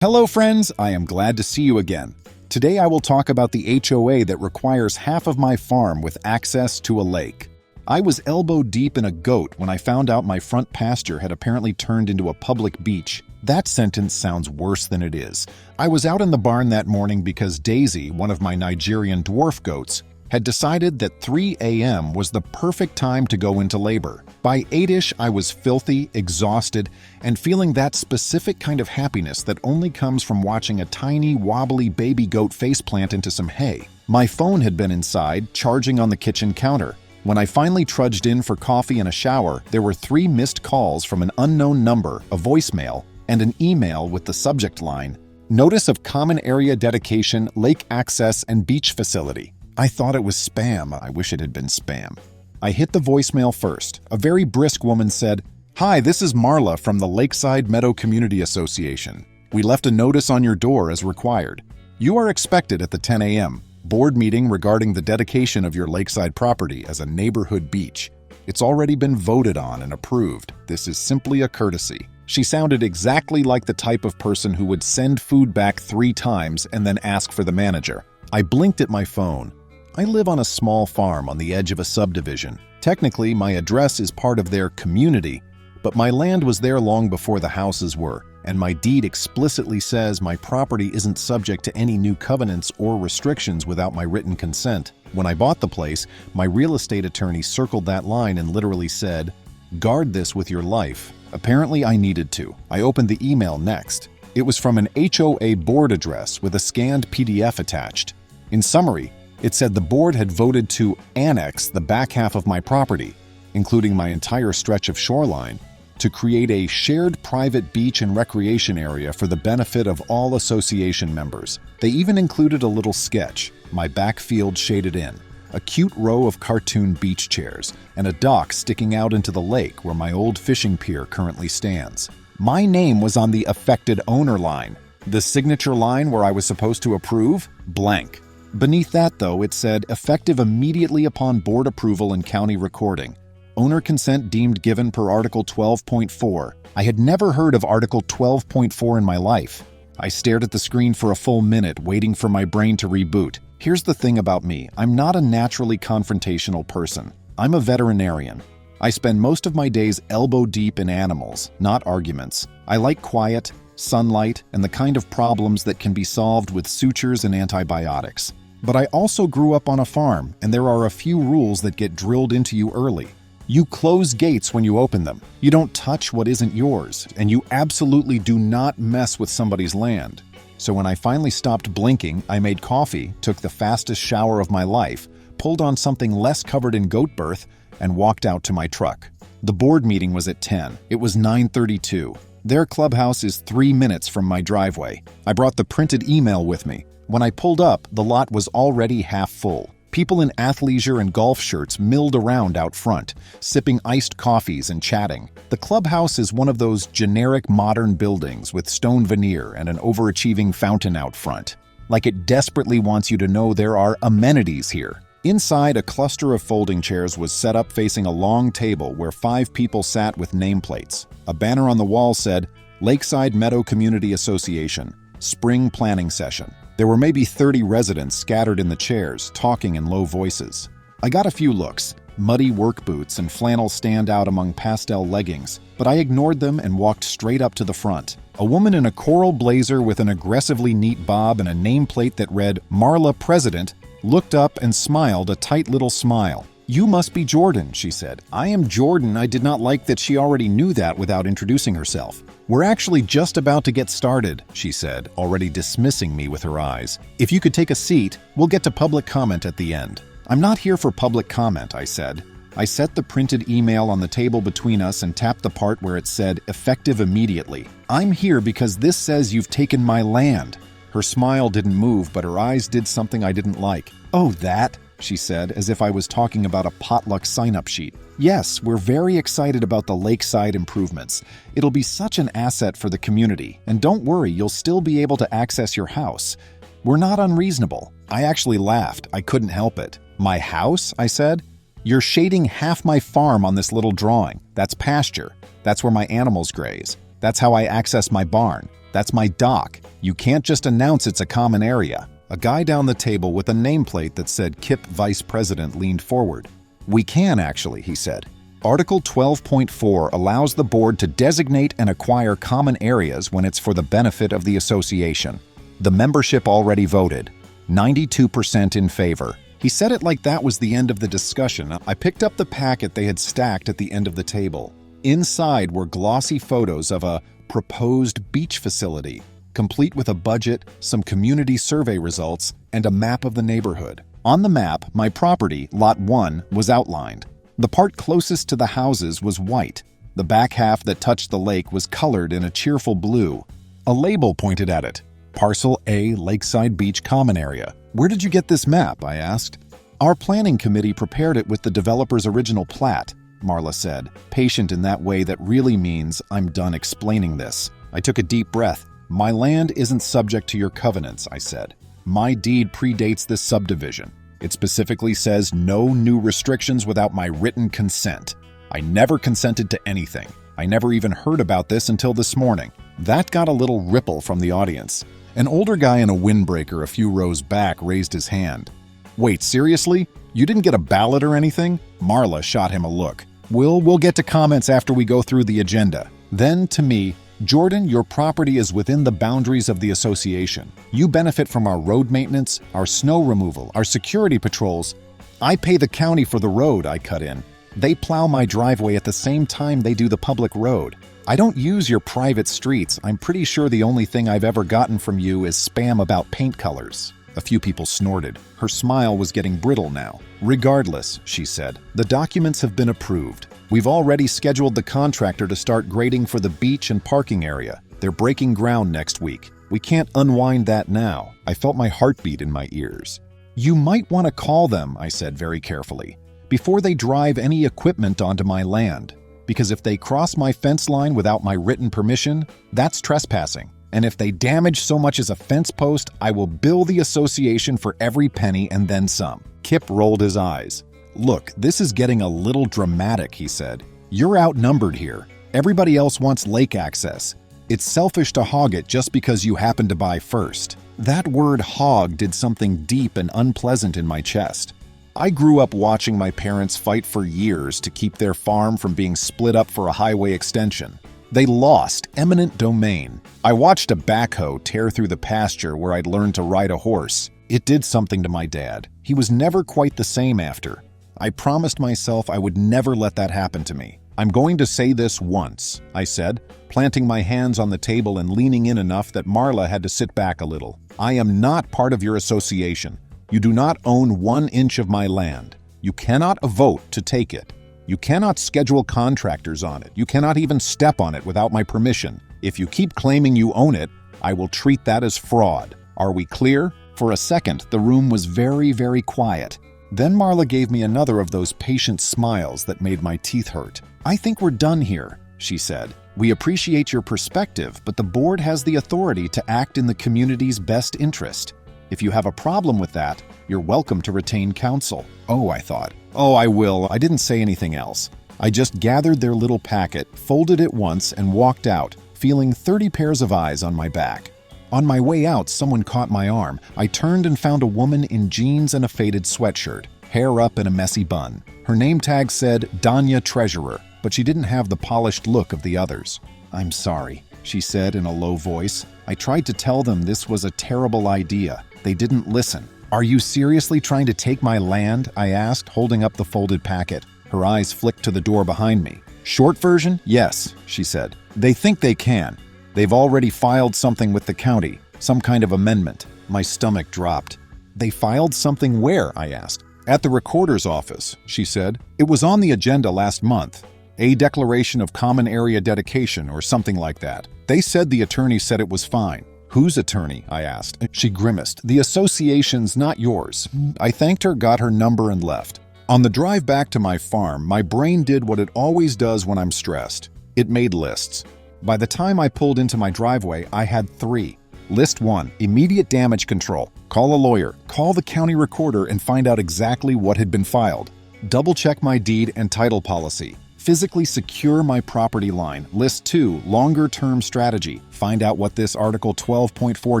Hello friends, I am glad to see you again. Today I will talk about the HOA that requires half of my farm with access to a lake. I was elbow deep in a goat when I found out my front pasture had apparently turned into a public beach. That sentence sounds worse than it is. I was out in the barn that morning because Daisy, one of my Nigerian dwarf goats, had decided that 3 a.m. was the perfect time to go into labor. By 8-ish, I was filthy, exhausted, and feeling that specific kind of happiness that only comes from watching a tiny, wobbly baby goat faceplant into some hay. My phone had been inside, charging on the kitchen counter. When I finally trudged in for coffee and a shower, there were 3 missed calls from an unknown number, a voicemail, and an email with the subject line, "Notice of Common Area Dedication, Lake Access and Beach Facility." I thought it was spam. I wish it had been spam. I hit the voicemail first. A very brisk woman said, "Hi, this is Marla from the Lakeside Meadow Community Association. We left a notice on your door as required. You are expected at the 10 a.m. board meeting regarding the dedication of your lakeside property as a neighborhood beach. It's already been voted on and approved. This is simply a courtesy." She sounded exactly like the type of person who would send food back 3 times and then ask for the manager. I blinked at my phone. I live on a small farm on the edge of a subdivision. Technically, my address is part of their community, but my land was there long before the houses were, and my deed explicitly says my property isn't subject to any new covenants or restrictions without my written consent. When I bought the place, my real estate attorney circled that line and literally said, "Guard this with your life." Apparently, I needed to. I opened the email next. It was from an HOA board address with a scanned PDF attached. In summary, it said the board had voted to annex the back half of my property, including my entire stretch of shoreline, to create a shared private beach and recreation area for the benefit of all association members. They even included a little sketch, my backfield shaded in, a cute row of cartoon beach chairs, and a dock sticking out into the lake where my old fishing pier currently stands. My name was on the affected owner line. The signature line where I was supposed to approve? Blank. Beneath that, though, it said, "Effective immediately upon board approval and county recording. Owner consent deemed given per Article 12.4. I had never heard of Article 12.4 in my life. I stared at the screen for a full minute, waiting for my brain to reboot. Here's the thing about me. I'm not a naturally confrontational person. I'm a veterinarian. I spend most of my days elbow deep in animals, not arguments. I like quiet, sunlight, and the kind of problems that can be solved with sutures and antibiotics. But I also grew up on a farm, and there are a few rules that get drilled into you early. You close gates when you open them. You don't touch what isn't yours, and you absolutely do not mess with somebody's land. So when I finally stopped blinking, I made coffee, took the fastest shower of my life, pulled on something less covered in goat birth, and walked out to my truck. The board meeting was at 10. It was 9:32. Their clubhouse is 3 minutes from my driveway. I brought the printed email with me. When I pulled up, the lot was already half full. People in athleisure and golf shirts milled around out front, sipping iced coffees and chatting. The clubhouse is one of those generic modern buildings with stone veneer and an overachieving fountain out front. Like it desperately wants you to know there are amenities here. Inside, a cluster of folding chairs was set up facing a long table where 5 people sat with nameplates. A banner on the wall said, "Lakeside Meadow Community Association, Spring Planning Session." There were maybe 30 residents scattered in the chairs, talking in low voices. I got a few looks. Muddy work boots and flannel stand out among pastel leggings, but I ignored them and walked straight up to the front. A woman in a coral blazer with an aggressively neat bob and a nameplate that read, "Marla President," looked up and smiled a tight little smile. "You must be Jordan," she said. "I am Jordan." I did not like that she already knew that without introducing herself. "We're actually just about to get started," she said, already dismissing me with her eyes. "If you could take a seat, we'll get to public comment at the end." "I'm not here for public comment," I said. I set the printed email on the table between us and tapped the part where it said, "Effective immediately." "I'm here because this says you've taken my land." Her smile didn't move, but her eyes did something I didn't like. "Oh, that?" she said, as if I was talking about a potluck sign-up sheet. "Yes, we're very excited about the lakeside improvements. It'll be such an asset for the community, and don't worry, you'll still be able to access your house. We're not unreasonable." I actually laughed. I couldn't help it. "My house?" I said. "You're shading half my farm on this little drawing. That's pasture. That's where my animals graze. That's how I access my barn. That's my dock. You can't just announce it's a common area. A guy down the table with a nameplate that said KIP Vice President leaned forward. We can actually, he said. Article 12.4 allows the board to designate and acquire common areas when it's for the benefit of the association. The membership already voted. 92% in favor. He said it like that was the end of the discussion. I picked up the packet they had stacked at the end of the table. Inside were glossy photos of a proposed beach facility, complete with a budget, some community survey results, and a map of the neighborhood. On the map, my property, Lot 1, was outlined. The part closest to the houses was white. The back half that touched the lake was colored in a cheerful blue. A label pointed at it. Parcel A, Lakeside Beach Common Area. Where did you get this map? I asked. Our planning committee prepared it with the developer's original plat, Marla said, patient in that way that really means I'm done explaining this. I took a deep breath. My land isn't subject to your covenants, I said. My deed predates this subdivision. It specifically says no new restrictions without my written consent. I never consented to anything. I never even heard about this until this morning. That got a little ripple from the audience. An older guy in a windbreaker a few rows back raised his hand. Wait, seriously? You didn't get a ballot or anything? Marla shot him a look. We'll get to comments after we go through the agenda. Then, to me, Jordan, your property is within the boundaries of the association. You benefit from our road maintenance, our snow removal, our security patrols. I pay the county for the road, I cut in. They plow my driveway at the same time they do the public road. I don't use your private streets. I'm pretty sure the only thing I've ever gotten from you is spam about paint colors. A few people snorted. Her smile was getting brittle now. Regardless, she said, the documents have been approved. We've already scheduled the contractor to start grading for the beach and parking area. They're breaking ground next week. We can't unwind that now. I felt my heartbeat in my ears. You might want to call them, I said very carefully, before they drive any equipment onto my land. Because if they cross my fence line without my written permission, that's trespassing. And if they damage so much as a fence post, I will bill the association for every penny and then some. Kip rolled his eyes. Look, this is getting a little dramatic, he said. You're outnumbered here. Everybody else wants lake access. It's selfish to hog it just because you happen to buy first. That word hog did something deep and unpleasant in my chest. I grew up watching my parents fight for years to keep their farm from being split up for a highway extension. They lost eminent domain. I watched a backhoe tear through the pasture where I'd learned to ride a horse. It did something to my dad. He was never quite the same after. I promised myself I would never let that happen to me. I'm going to say this once, I said, planting my hands on the table and leaning in enough that Marla had to sit back a little. I am not part of your association. You do not own 1 inch of my land. You cannot vote to take it. You cannot schedule contractors on it. You cannot even step on it without my permission. If you keep claiming you own it, I will treat that as fraud. Are we clear? For a second, the room was very, very quiet. Then Marla gave me another of those patient smiles that made my teeth hurt. I think we're done here, she said. We appreciate your perspective, but the board has the authority to act in the community's best interest. If you have a problem with that, you're welcome to retain counsel. Oh, I thought. Oh, I will. I didn't say anything else. I just gathered their little packet, folded it once, and walked out, feeling 30 pairs of eyes on my back. On my way out, someone caught my arm. I turned and found a woman in jeans and a faded sweatshirt, hair up in a messy bun. Her name tag said Danya Treasurer, but she didn't have the polished look of the others. I'm sorry, she said in a low voice. I tried to tell them this was a terrible idea. They didn't listen. Are you seriously trying to take my land? I asked, holding up the folded packet. Her eyes flicked to the door behind me. Short version? Yes, she said. They think they can. They've already filed something with the county, some kind of amendment. My stomach dropped. They filed something where? I asked. At the recorder's office, she said. It was on the agenda last month. A declaration of common area dedication or something like that. They said the attorney said it was fine. Whose attorney? I asked. She grimaced. The association's, not yours. I thanked her, got her number, and left. On the drive back to my farm, my brain did what it always does when I'm stressed. It made lists. By the time I pulled into my driveway, I had 3. List 1, immediate damage control. Call a lawyer, call the county recorder and find out exactly what had been filed. Double check my deed and title policy. physically secure my property line. List 2, longer-term strategy. Find out what this Article 12.4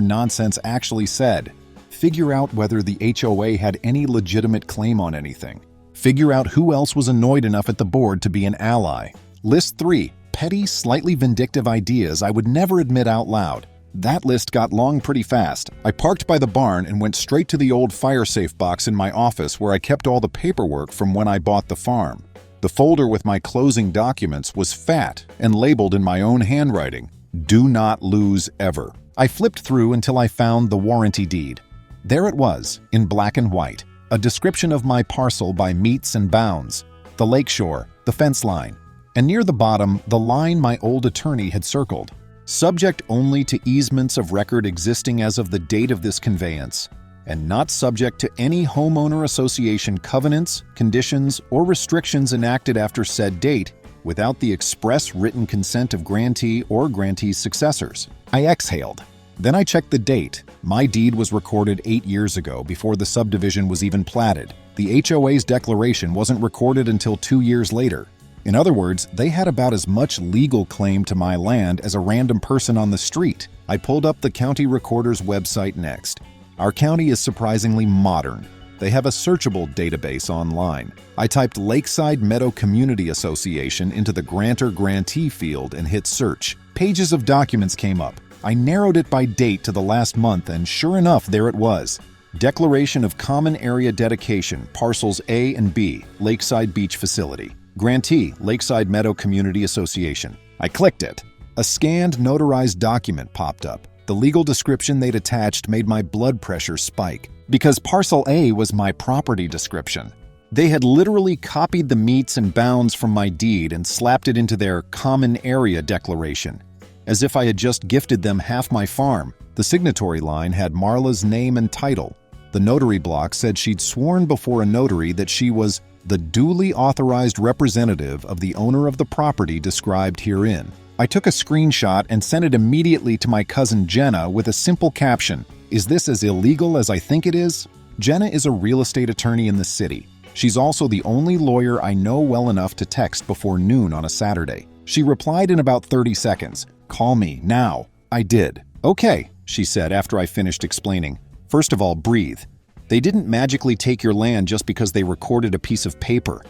nonsense actually said. Figure out whether the HOA had any legitimate claim on anything. Figure out who else was annoyed enough at the board to be an ally. List 3, petty, slightly vindictive ideas I would never admit out loud. That list got long pretty fast. I parked by the barn and went straight to the old fire safe box in my office where I kept all the paperwork from when I bought the farm. The folder with my closing documents was fat and labeled in my own handwriting, "Do not lose ever." I flipped through until I found the warranty deed. There it was, in black and white, a description of my parcel by meets and bounds, the lakeshore, the fence line, and near the bottom, the line my old attorney had circled. Subject only to easements of record existing as of the date of this conveyance, and not subject to any homeowner association covenants, conditions, or restrictions enacted after said date without the express written consent of grantee or grantee's successors. I exhaled. Then I checked the date. My deed was recorded 8 years ago, before the subdivision was even platted. The HOA's declaration wasn't recorded until 2 years later. In other words, they had about as much legal claim to my land as a random person on the street. I pulled up the county recorder's website next. Our county is surprisingly modern. They have a searchable database online. I typed Lakeside Meadow Community Association into the grantor-grantee field and hit search. Pages of documents came up. I narrowed it by date to the last month, and sure enough, there it was. Declaration of Common Area Dedication, Parcels A and B, Lakeside Beach Facility. Grantee, Lakeside Meadow Community Association. I clicked it. A scanned, notarized document popped up. The legal description they'd attached made my blood pressure spike, because Parcel A was my property description. They had literally copied the meets and bounds from my deed and slapped it into their Common Area Declaration, as if I had just gifted them half my farm. The signatory line had Marla's name and title. The notary block said she'd sworn before a notary that she was the duly authorized representative of the owner of the property described herein. I took a screenshot and sent it immediately to my cousin Jenna with a simple caption, "Is this as illegal as I think it is?" Jenna is a real estate attorney in the city. She's also the only lawyer I know well enough to text before noon on a Saturday. She replied in about 30 seconds, "Call me, now." I did. "Okay," she said after I finished explaining. "First of all, breathe. They didn't magically take your land just because they recorded a piece of paper.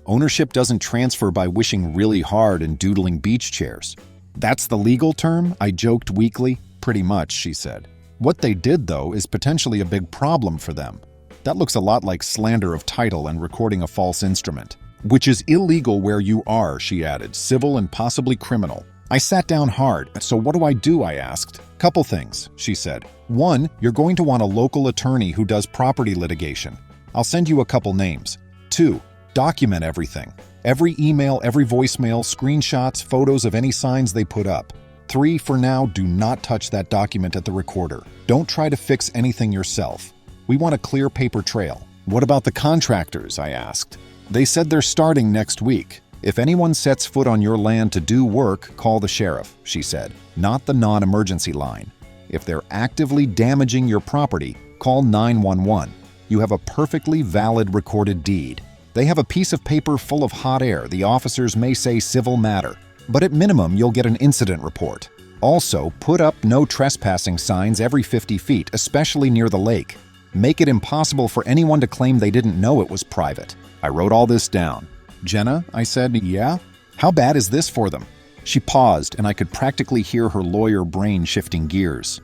Ownership doesn't transfer by wishing really hard and doodling beach chairs." "That's the legal term?" I joked weakly. "Pretty much," she said. "What they did, though, is potentially a big problem for them. That looks a lot like slander of title and recording a false instrument. Which is illegal where you are," she added, "civil and possibly criminal." I sat down hard. "So what do?" I asked. "Couple things," she said. "One, you're going to want a local attorney who does property litigation. I'll send you a couple names. 2, document everything. Every email, every voicemail, screenshots, photos of any signs they put up. 3, for now, do not touch that document at the recorder. Don't try to fix anything yourself. We want a clear paper trail." "What about the contractors?" I asked. "They said they're starting next week. If anyone sets foot on your land to do work, call the sheriff," she said, "not the non-emergency line. If they're actively damaging your property, call 911. You have a perfectly valid recorded deed. They have a piece of paper full of hot air. The officers may say civil matter, but at minimum, you'll get an incident report. Also, put up no trespassing signs every 50 feet, especially near the lake. Make it impossible for anyone to claim they didn't know it was private." I wrote all this down. "Jenna," I said, "yeah? How bad is this for them?" She paused, and I could practically hear her lawyer brain shifting gears.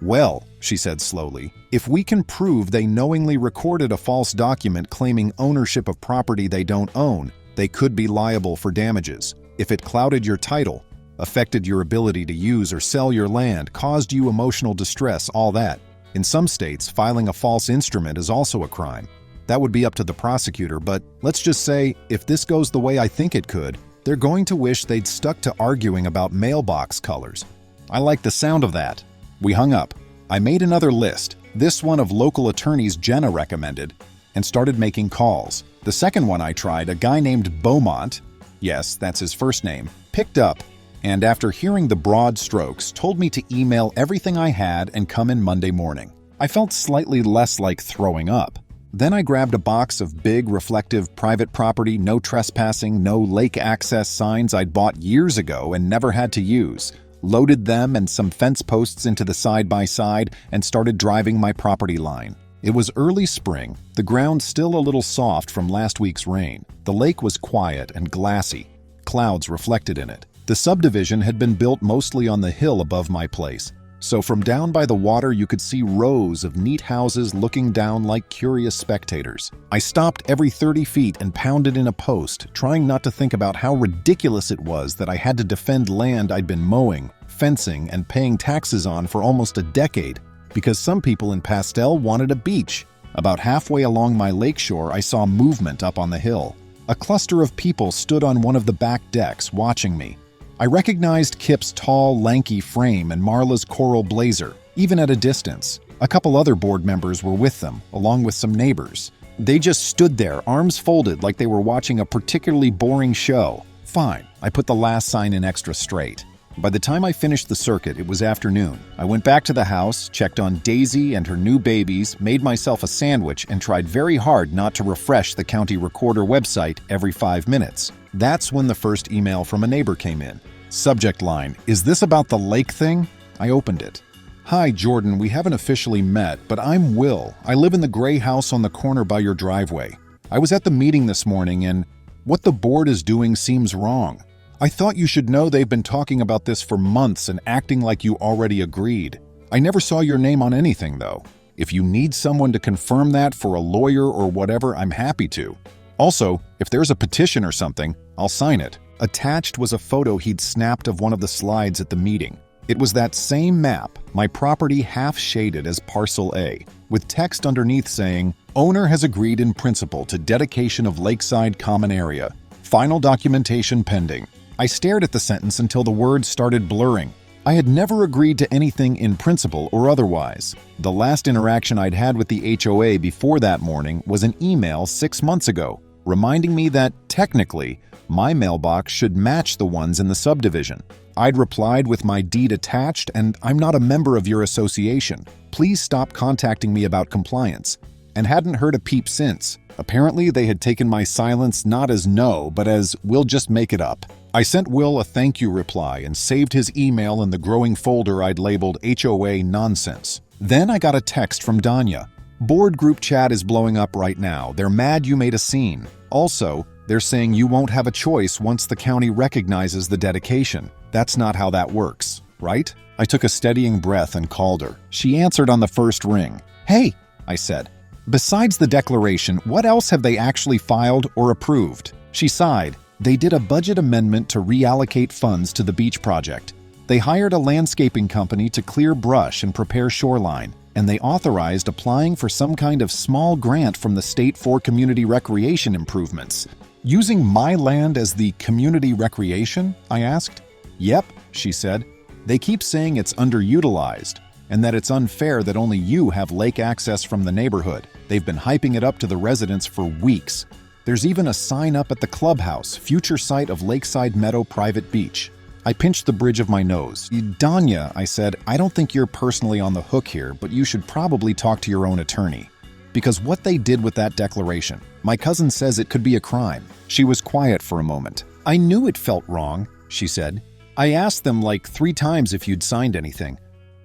"Well," she said slowly, "if we can prove they knowingly recorded a false document claiming ownership of property they don't own, they could be liable for damages. If it clouded your title, affected your ability to use or sell your land, caused you emotional distress, all that. In some states, filing a false instrument is also a crime. That would be up to the prosecutor, but let's just say, if this goes the way I think it could, they're going to wish they'd stuck to arguing about mailbox colors." I like the sound of that. We hung up. I made another list, this one of local attorneys Jenna recommended, and started making calls. The second one I tried, a guy named Beaumont, yes, that's his first name, picked up, and after hearing the broad strokes, told me to email everything I had and come in Monday morning. I felt slightly less like throwing up. Then I grabbed a box of big, reflective, private property, no trespassing, no lake access signs I'd bought years ago and never had to use, loaded them and some fence posts into the side-by-side, and started driving my property line. It was early spring, the ground still a little soft from last week's rain. The lake was quiet and glassy, clouds reflected in it. The subdivision had been built mostly on the hill above my place, so from down by the water you could see rows of neat houses looking down like curious spectators. I stopped every 30 feet and pounded in a post, trying not to think about how ridiculous it was that I had to defend land I'd been mowing, fencing, and paying taxes on for almost a decade, because some people in Pastel wanted a beach. About halfway along my lakeshore, I saw movement up on the hill. A cluster of people stood on one of the back decks, watching me. I recognized Kip's tall, lanky frame and Marla's coral blazer, even at a distance. A couple other board members were with them, along with some neighbors. They just stood there, arms folded, like they were watching a particularly boring show. Fine, I put the last sign in extra straight. By the time I finished the circuit, it was afternoon. I went back to the house, checked on Daisy and her new babies, made myself a sandwich, and tried very hard not to refresh the county recorder website every 5 minutes. That's when the first email from a neighbor came in. Subject line, "Is this about the lake thing?" I opened it. "Hi, Jordan, we haven't officially met, but I'm Will. I live in the gray house on the corner by your driveway. I was at the meeting this morning and what the board is doing seems wrong. I thought you should know they've been talking about this for months and acting like you already agreed. I never saw your name on anything, though. If you need someone to confirm that for a lawyer or whatever, I'm happy to. Also, if there's a petition or something, I'll sign it." Attached was a photo he'd snapped of one of the slides at the meeting. It was that same map, my property half shaded as Parcel A, with text underneath saying, "Owner has agreed in principle to dedication of Lakeside Common Area. Final documentation pending." I stared at the sentence until the words started blurring. I had never agreed to anything in principle or otherwise. The last interaction I'd had with the HOA before that morning was an email 6 months ago, reminding me that, technically, my mailbox should match the ones in the subdivision. I'd replied with my deed attached, and "I'm not a member of your association. Please stop contacting me about compliance," and hadn't heard a peep since. Apparently, they had taken my silence not as no, but as "we'll just make it up." I sent Will a thank you reply and saved his email in the growing folder I'd labeled HOA Nonsense. Then I got a text from Danya. "Board group chat is blowing up right now. They're mad you made a scene. Also, they're saying you won't have a choice once the county recognizes the dedication. That's not how that works, right?" I took a steadying breath and called her. She answered on the first ring. "Hey," I said. "Besides the declaration, what else have they actually filed or approved?" She sighed. "They did a budget amendment to reallocate funds to the beach project. They hired a landscaping company to clear brush and prepare shoreline, and they authorized applying for some kind of small grant from the state for community recreation improvements." "Using my land as the community recreation?" I asked. "Yep," she said. "They keep saying it's underutilized, and that it's unfair that only you have lake access from the neighborhood. They've been hyping it up to the residents for weeks. There's even a sign up at the clubhouse, future site of Lakeside Meadow Private Beach." I pinched the bridge of my nose. "Danya," I said, "I don't think you're personally on the hook here, but you should probably talk to your own attorney. Because what they did with that declaration, my cousin says it could be a crime." She was quiet for a moment. "I knew it felt wrong," she said. "I asked them like 3 times if you'd signed anything.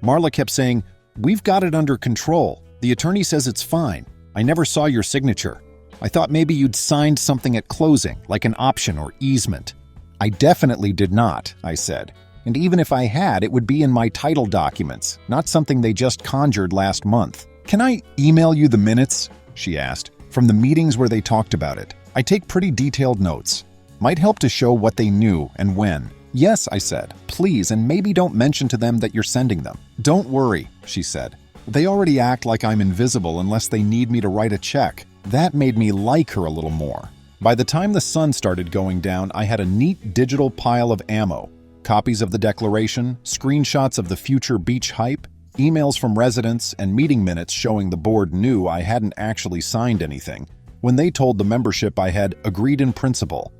Marla kept saying, 'We've got it under control. The attorney says it's fine. I never saw your signature. I thought maybe you'd signed something at closing, like an option or easement.' I definitely did not," I said. "And even if I had, it would be in my title documents, not something they just conjured last month." "Can I email you the minutes?" she asked, "from the meetings where they talked about it. I take pretty detailed notes. Might help to show what they knew and when." "Yes," I said. "Please, and maybe don't mention to them that you're sending them." "Don't worry," she said. "They already act like I'm invisible unless they need me to write a check." That made me like her a little more. By the time the sun started going down, I had a neat digital pile of ammo. Copies of the declaration, screenshots of the future beach hype, emails from residents, and meeting minutes showing the board knew I hadn't actually signed anything when they told the membership I had agreed in principle.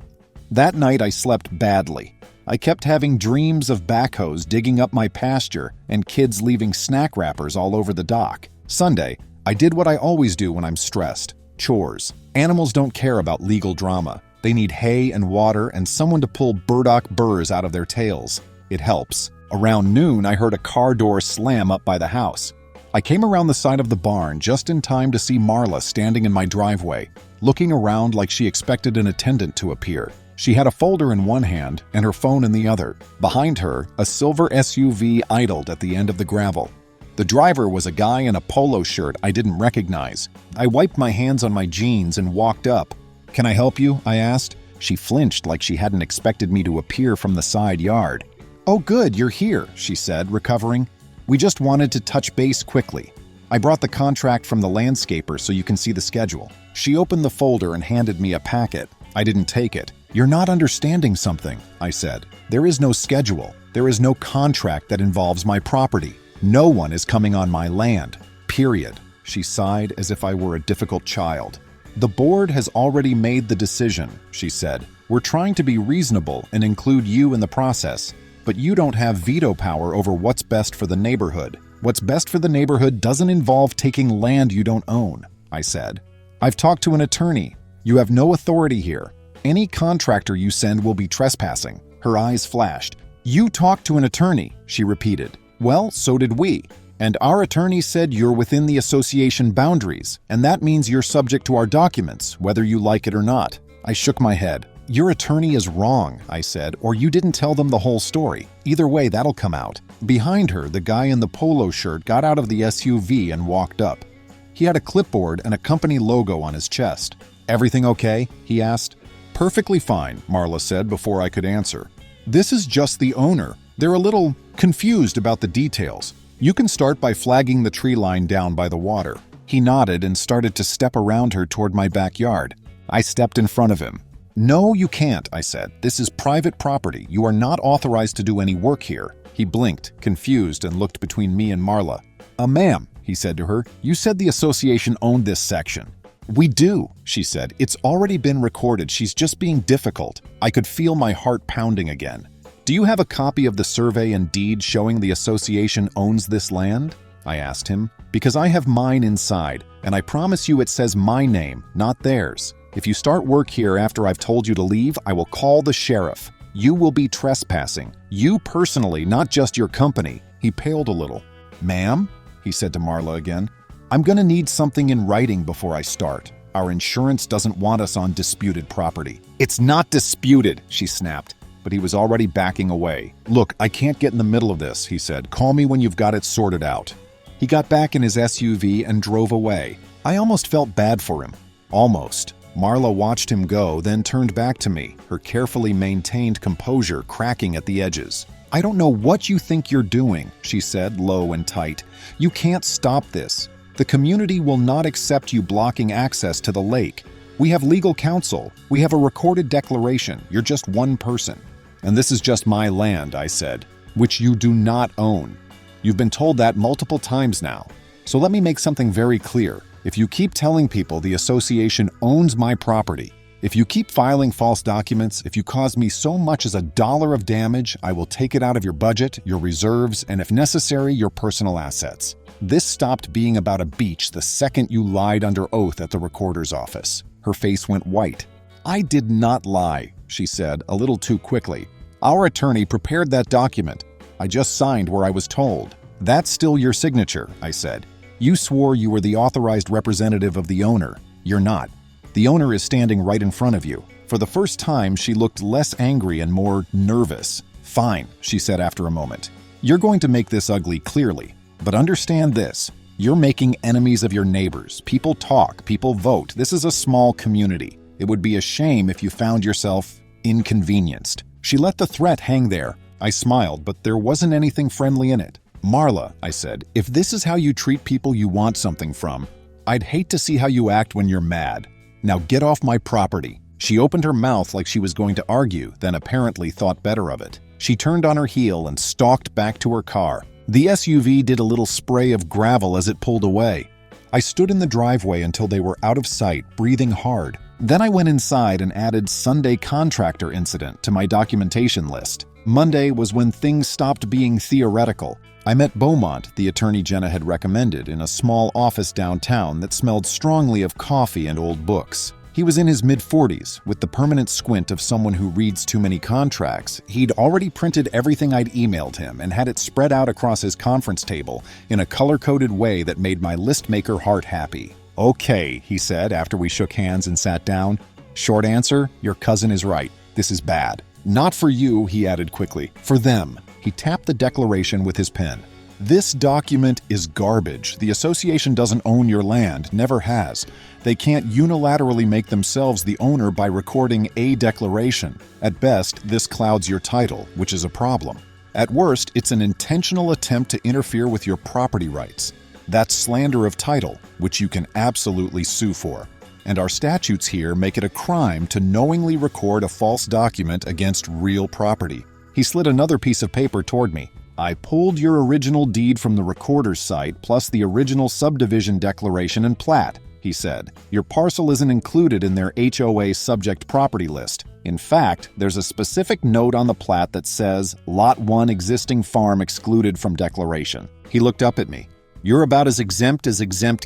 That night I slept badly. I kept having dreams of backhoes digging up my pasture and kids leaving snack wrappers all over the dock. Sunday, I did what I always do when I'm stressed. Chores. Animals don't care about legal drama. They need hay and water and someone to pull burdock burrs out of their tails. It helps. Around noon, I heard a car door slam up by the house. I came around the side of the barn just in time to see Marla standing in my driveway, looking around like she expected an attendant to appear. She had a folder in one hand and her phone in the other. Behind her, a silver SUV idled at the end of the gravel. The driver was a guy in a polo shirt I didn't recognize. I wiped my hands on my jeans and walked up. "Can I help you?" I asked. She flinched like she hadn't expected me to appear from the side yard. "Oh good, you're here," she said, recovering. "We just wanted to touch base quickly. I brought the contract from the landscaper so you can see the schedule." She opened the folder and handed me a packet. I didn't take it. "You're not understanding something," I said. "There is no schedule. There is no contract that involves my property. No one is coming on my land. Period." She sighed as if I were a difficult child. "The board has already made the decision," she said. "We're trying to be reasonable and include you in the process, but you don't have veto power over what's best for the neighborhood. What's best for the neighborhood doesn't involve taking land you don't own," I said. "I've talked to an attorney. You have no authority here. Any contractor you send will be trespassing." Her eyes flashed. "You talked to an attorney," she repeated. "Well, so did we. And our attorney said you're within the association boundaries, and that means you're subject to our documents, whether you like it or not." I shook my head. "Your attorney is wrong," I said, "or you didn't tell them the whole story. Either way, that'll come out." Behind her, the guy in the polo shirt got out of the SUV and walked up. He had a clipboard and a company logo on his chest. "Everything okay?" he asked. "Perfectly fine," Marla said before I could answer. "This is just the owner. They're a little confused about the details. You can start by flagging the tree line down by the water." He nodded and started to step around her toward my backyard. I stepped in front of him. "No, you can't," I said. "This is private property. You are not authorized to do any work here." He blinked, confused, and looked between me and Marla. Ma'am," he said to her, "you said the association owned this section." "We do," she said. "It's already been recorded. She's just being difficult." I could feel my heart pounding again. "Do you have a copy of the survey and deed showing the association owns this land?" I asked him. "Because I have mine inside, and I promise you it says my name, not theirs. If you start work here after I've told you to leave, I will call the sheriff. You will be trespassing. You personally, not just your company." He paled a little. "Ma'am," he said to Marla again, "I'm gonna need something in writing before I start. Our insurance doesn't want us on disputed property." "It's not disputed," she snapped. But he was already backing away. "Look, I can't get in the middle of this," he said. "Call me when you've got it sorted out." He got back in his SUV and drove away. I almost felt bad for him. Almost. Marla watched him go, then turned back to me, her carefully maintained composure cracking at the edges. "I don't know what you think you're doing," she said, low and tight. "You can't stop this. The community will not accept you blocking access to the lake. We have legal counsel. We have a recorded declaration. You're just one person." "And this is just my land," I said, "which you do not own. You've been told that multiple times now. So let me make something very clear. If you keep telling people the association owns my property, if you keep filing false documents, if you cause me so much as $1 of damage, I will take it out of your budget, your reserves, and if necessary, your personal assets. This stopped being about a beach the second you lied under oath at the recorder's office." Her face went white. "I did not lie," she said, a little too quickly. "Our attorney prepared that document. I just signed where I was told." "That's still your signature," I said. "You swore you were the authorized representative of the owner. You're not. The owner is standing right in front of you." For the first time, she looked less angry and more nervous. "Fine," she said after a moment. "You're going to make this ugly, clearly. But understand this. You're making enemies of your neighbors. People talk, people vote. This is a small community. It would be a shame if you found yourself inconvenienced." She let the threat hang there. I smiled, but there wasn't anything friendly in it. "Marla," I said, "if this is how you treat people you want something from, I'd hate to see how you act when you're mad. Now get off my property." She opened her mouth like she was going to argue, then apparently thought better of it. She turned on her heel and stalked back to her car. The SUV did a little spray of gravel as it pulled away. I stood in the driveway until they were out of sight, breathing hard. Then I went inside and added Sunday contractor incident to my documentation list. Monday was when things stopped being theoretical. I met Beaumont, the attorney Jenna had recommended, in a small office downtown that smelled strongly of coffee and old books. He was in his mid-40s, with the permanent squint of someone who reads too many contracts. He'd already printed everything I'd emailed him and had it spread out across his conference table in a color-coded way that made my list-maker heart happy. "Okay," he said after we shook hands and sat down. "Short answer, your cousin is right. This is bad. Not for you," he added quickly. "For them." He tapped the declaration with his pen. "This document is garbage. The association doesn't own your land, never has. They can't unilaterally make themselves the owner by recording a declaration. At best, this clouds your title, which is a problem. At worst, it's an intentional attempt to interfere with your property rights. That's slander of title, which you can absolutely sue for. And our statutes here make it a crime to knowingly record a false document against real property." He slid another piece of paper toward me. "I pulled your original deed from the recorder's site, plus the original subdivision declaration and plat," he said. "Your parcel isn't included in their HOA subject property list. In fact, there's a specific note on the plat that says, Lot 1 existing farm excluded from declaration." He looked up at me. "You're about as exempt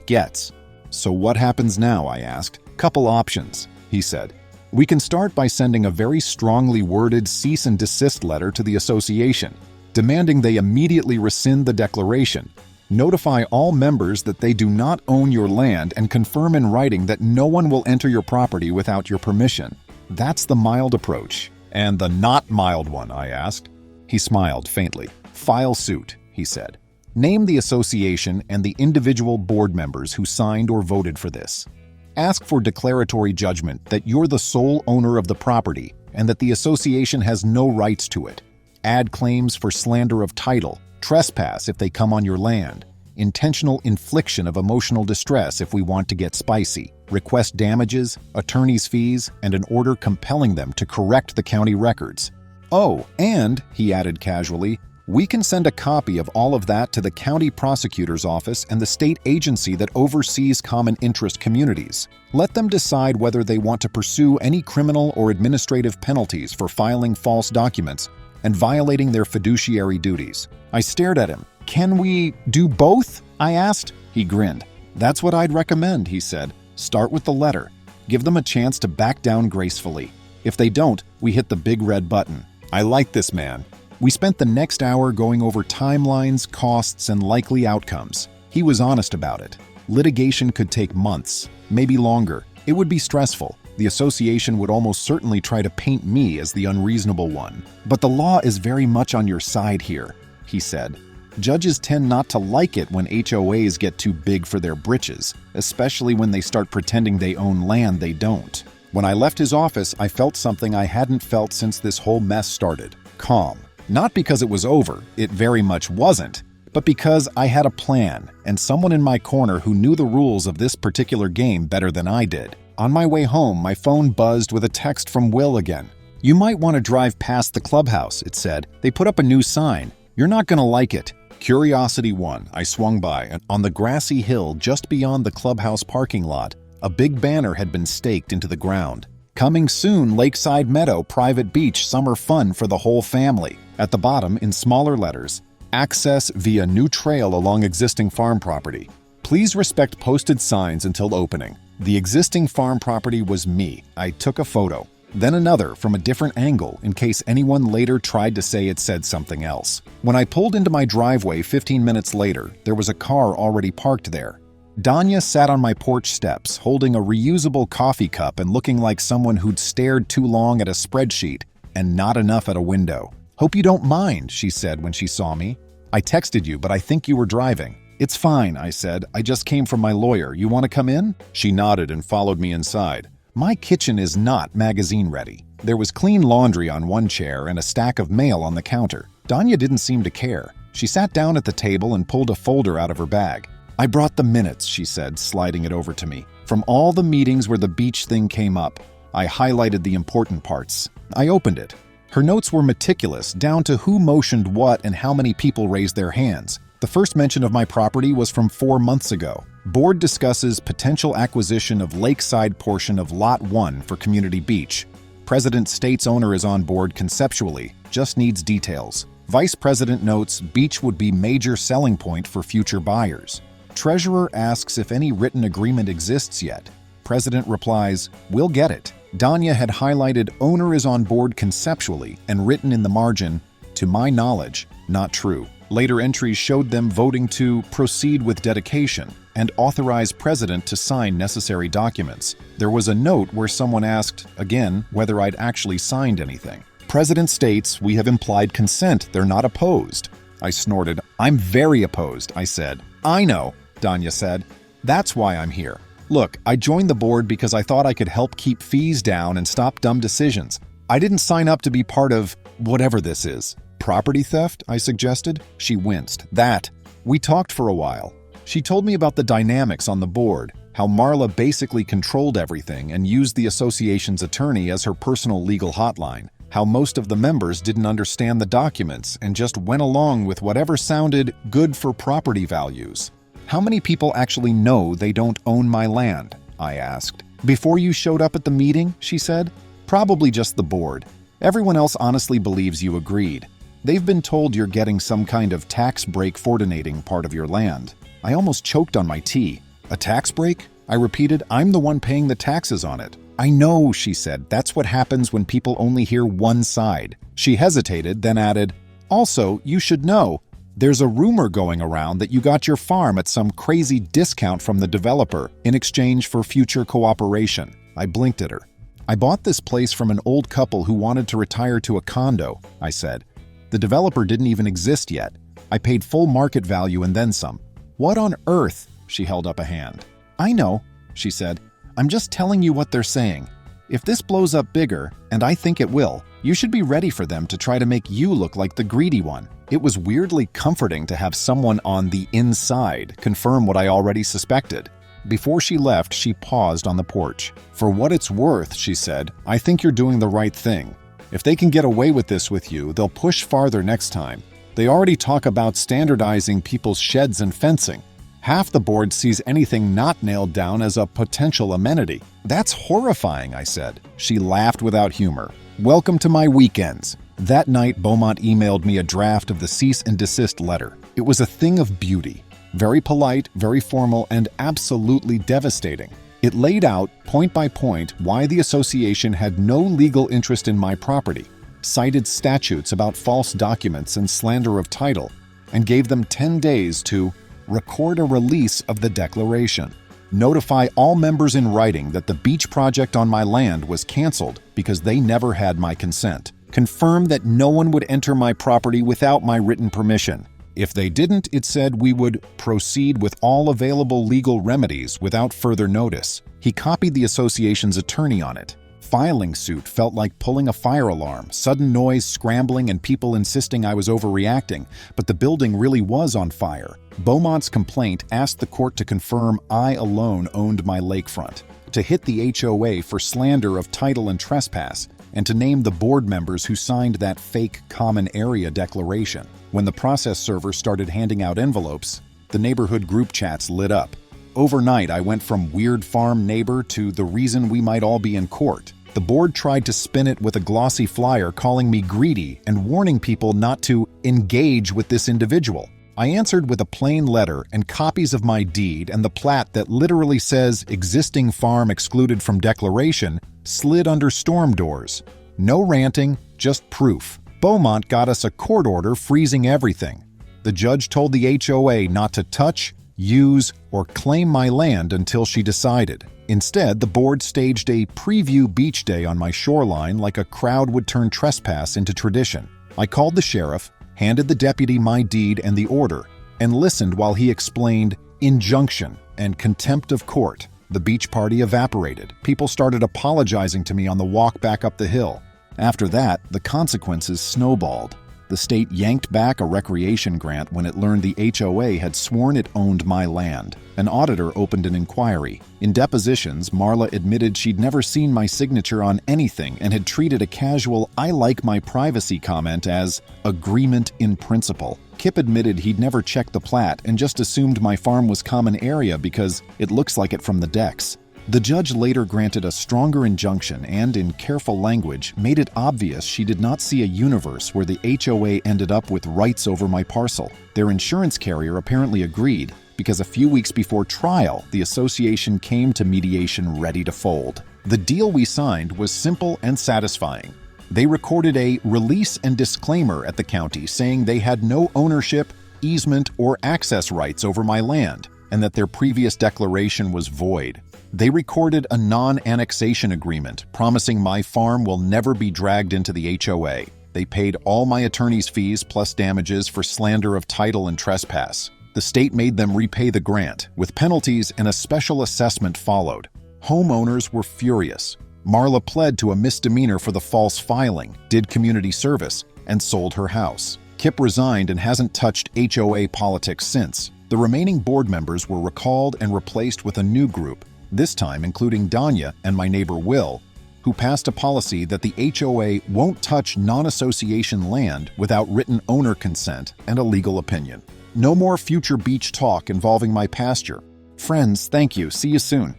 gets." "So what happens now?" I asked. "Couple options," he said. "We can start by sending a very strongly worded cease and desist letter to the association, demanding they immediately rescind the declaration. Notify all members that they do not own your land and confirm in writing that no one will enter your property without your permission. That's the mild approach." "And the not mild one?" I asked. He smiled faintly. "File suit," he said. "Name the association and the individual board members who signed or voted for this. Ask for declaratory judgment that you're the sole owner of the property and that the association has no rights to it. Add claims for slander of title, trespass if they come on your land, intentional infliction of emotional distress if we want to get spicy, request damages, attorney's fees, and an order compelling them to correct the county records. Oh, and," he added casually, "we can send a copy of all of that to the county prosecutor's office and the state agency that oversees common interest communities. Let them decide whether they want to pursue any criminal or administrative penalties for filing false documents and violating their fiduciary duties." I stared at him. "Can we do both?" I asked. He grinned. "That's what I'd recommend," he said. "Start with the letter. Give them a chance to back down gracefully. If they don't, we hit the big red button." I like this man. We spent the next hour going over timelines, costs, and likely outcomes. He was honest about it. Litigation could take months, maybe longer. It would be stressful. The association would almost certainly try to paint me as the unreasonable one. "But the law is very much on your side here," he said. "Judges tend not to like it when HOAs get too big for their britches, especially when they start pretending they own land they don't." When I left his office, I felt something I hadn't felt since this whole mess started. Calm. Not because it was over, it very much wasn't, but because I had a plan and someone in my corner who knew the rules of this particular game better than I did. On my way home, my phone buzzed with a text from Will again. "You might want to drive past the clubhouse," it said. "They put up a new sign. You're not going to like it." Curiosity won. I swung by, and on the grassy hill just beyond the clubhouse parking lot, a big banner had been staked into the ground. "Coming soon, Lakeside Meadow, private beach, summer fun for the whole family." At the bottom, in smaller letters, "Access via new trail along existing farm property. Please respect posted signs until opening." The existing farm property was me. I took a photo. Then another from a different angle in case anyone later tried to say it said something else. When I pulled into my driveway 15 minutes later, there was a car already parked there. Danya sat on my porch steps, holding a reusable coffee cup and looking like someone who'd stared too long at a spreadsheet and not enough at a window. "Hope you don't mind," she said when she saw me. "I texted you, but I think you were driving." "It's fine," I said. "I just came from my lawyer. You want to come in?" She nodded and followed me inside. My kitchen is not magazine ready. There was clean laundry on one chair and a stack of mail on the counter. Danya didn't seem to care. She sat down at the table and pulled a folder out of her bag. "I brought the minutes," she said, sliding it over to me. "From all the meetings where the beach thing came up." I highlighted the important parts. I opened it. Her notes were meticulous, down to who motioned what and how many people raised their hands. The first mention of my property was from 4 months ago. Board discusses potential acquisition of lakeside portion of Lot 1 for community beach. President states owner is on board conceptually, just needs details. Vice President notes beach would be major selling point for future buyers. Treasurer asks if any written agreement exists yet. President replies, "We'll get it." Danya had highlighted owner is on board conceptually and written in the margin, "To my knowledge, not true." Later entries showed them voting to proceed with dedication and authorize President to sign necessary documents. There was a note where someone asked, again, whether I'd actually signed anything. President states, "We have implied consent, they're not opposed." I snorted. "I'm very opposed," I said. "I know," Danya said. "That's why I'm here. Look, I joined the board because I thought I could help keep fees down and stop dumb decisions. I didn't sign up to be part of whatever this is." "Property theft?" I suggested. She winced. "That." We talked for a while. She told me about the dynamics on the board, how Marla basically controlled everything and used the association's attorney as her personal legal hotline, how most of the members didn't understand the documents and just went along with whatever sounded good for property values. "How many people actually know they don't own my land?" I asked. "Before you showed up at the meeting," she said. "Probably just the board. Everyone else honestly believes you agreed. They've been told you're getting some kind of tax break for donating part of your land." I almost choked on my tea. "A tax break?" I repeated. "I'm the one paying the taxes on it." "I know," she said. "That's what happens when people only hear one side." She hesitated, then added, "Also, you should know, there's a rumor going around that you got your farm at some crazy discount from the developer in exchange for future cooperation." I blinked at her. "I bought this place from an old couple who wanted to retire to a condo," I said. "The developer didn't even exist yet. I paid full market value and then some." "What on earth?" She held up a hand. "I know," she said. "I'm just telling you what they're saying. If this blows up bigger, and I think it will, you should be ready for them to try to make you look like the greedy one." It was weirdly comforting to have someone on the inside confirm what I already suspected. Before she left, she paused on the porch. "For what it's worth," she said, "I think you're doing the right thing. If they can get away with this with you, they'll push farther next time. They already talk about standardizing people's sheds and fencing. Half the board sees anything not nailed down as a potential amenity." "That's horrifying," I said. She laughed without humor. "Welcome to my weekends." That night, Beaumont emailed me a draft of the cease and desist letter. It was a thing of beauty. Very polite, very formal, and absolutely devastating. It laid out, point by point, why the association had no legal interest in my property, cited statutes about false documents and slander of title, and gave them 10 days to record a release of the declaration, notify all members in writing that the beach project on my land was canceled because they never had my consent, confirm that no one would enter my property without my written permission. If they didn't, it said we would proceed with all available legal remedies without further notice. He copied the association's attorney on it. Filing suit felt like pulling a fire alarm, sudden noise, scrambling, and people insisting I was overreacting, but the building really was on fire. Beaumont's complaint asked the court to confirm I alone owned my lakefront, to hit the HOA for slander of title and trespass, and to name the board members who signed that fake common area declaration. When the process server started handing out envelopes, the neighborhood group chats lit up. Overnight, I went from weird farm neighbor to the reason we might all be in court. The board tried to spin it with a glossy flyer calling me greedy and warning people not to engage with this individual. I answered with a plain letter and copies of my deed and the plat that literally says existing farm excluded from declaration slid under storm doors. No ranting, just proof. Beaumont got us a court order freezing everything. The judge told the HOA not to touch, use, or claim my land until she decided. Instead, the board staged a preview beach day on my shoreline like a crowd would turn trespass into tradition. I called the sheriff, handed the deputy my deed and the order, and listened while he explained injunction and contempt of court. The beach party evaporated. People started apologizing to me on the walk back up the hill. After that, the consequences snowballed. The state yanked back a recreation grant when it learned the HOA had sworn it owned my land. An auditor opened an inquiry. In depositions, Marla admitted she'd never seen my signature on anything and had treated a casual "I like my privacy" comment as agreement in principle. Kip admitted he'd never checked the plat and just assumed my farm was common area because it looks like it from the decks. The judge later granted a stronger injunction and, in careful language, made it obvious she did not see a universe where the HOA ended up with rights over my parcel. Their insurance carrier apparently agreed, because a few weeks before trial, the association came to mediation ready to fold. The deal we signed was simple and satisfying. They recorded a release and disclaimer at the county saying they had no ownership, easement, or access rights over my land, and that their previous declaration was void. They recorded a non-annexation agreement promising my farm will never be dragged into the HOA. They paid all my attorney's fees plus damages for slander of title and trespass. The state made them repay the grant, with penalties and a special assessment followed. Homeowners were furious. Marla pled to a misdemeanor for the false filing, did community service, and sold her house. Kip resigned and hasn't touched HOA politics since. The remaining board members were recalled and replaced with a new group, this time including Danya and my neighbor Will, who passed a policy that the HOA won't touch non-association land without written owner consent and a legal opinion. No more future beach talk involving my pasture. Friends, thank you. See you soon.